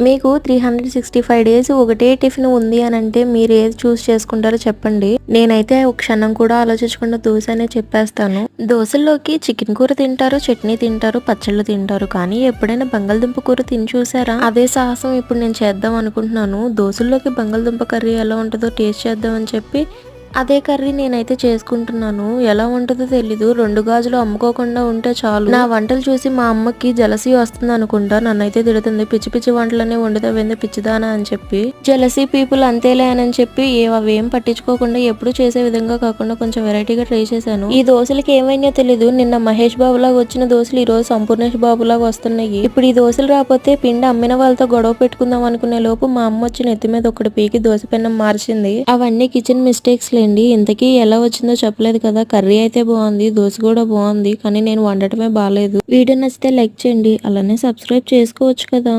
మీకు 365 డేస్ ఒకటే టిఫిన్ ఉంది అని అంటే మీరు ఏది చూస్ చేసుకుంటారో చెప్పండి. నేనైతే ఒక క్షణం కూడా ఆలోచించకుండా దోశ అనే చెప్పేస్తాను. దోశల్లోకి చికెన్ కూర తింటారు, చట్నీ తింటారు, పచ్చళ్ళు తింటారు. కానీ ఎప్పుడైనా బంగాళదుంప కూర తిని చూసారా? అదే సాహసం ఇప్పుడు నేను చేద్దాం అనుకుంటున్నాను. దోశల్లోకి బంగాళదుంప కర్రీ ఎలా ఉంటుందో టేస్ట్ చేద్దాం అని చెప్పి అదే కర్రీ నేనైతే చేసుకుంటున్నాను. ఎలా ఉంటుందో తెలీదు. 2 గాజులు అమ్ముకోకుండా ఉంటే చాలు. నా వంటలు చూసి మా అమ్మకి జలసీ వస్తుంది అనుకుంటా. నన్నైతే తిడుతుంది. పిచ్చి పిచ్చి వంటలనే వండుతావేంది పిచ్చిదానా అని చెప్పి. జలసీ పీపుల్ అంతేలే అని చెప్పి అవేం పట్టించుకోకుండా ఎప్పుడు చేసే విధంగా కాకుండా కొంచెం వెరైటీగా ట్రై చేశాను. ఈ దోశలకి ఏమైనా తెలీదు. నిన్న మహేష్ బాబు లాగా వచ్చిన దోశలు ఈ రోజు సంపూర్ణేష్ బాబు లాగా వస్తున్నాయి. ఇప్పుడు ఈ దోశలు రాకపోతే పిండి అమ్మిన వాళ్ళతో గొడవ పెట్టుకుందాం అనుకునే లోపు మా అమ్మ వచ్చి నెత్తి మీద ఒకటి పీకి దోశ పెన్నం మార్చింది. అవన్నీ కిచెన్ మిస్టేక్స్ లేండి. ఇంతకీ ఎలా వచ్చిందో చెప్పలేదు కదా. కర్రీ అయితే బాగుంది, దోశ కూడా బాగుంది. కానీ నేను వండటమే బాలేదు. వీడియో నచ్చితే లైక్ చేయండి, అలానే సబ్స్క్రైబ్ చేసుకోవచ్చు కదా.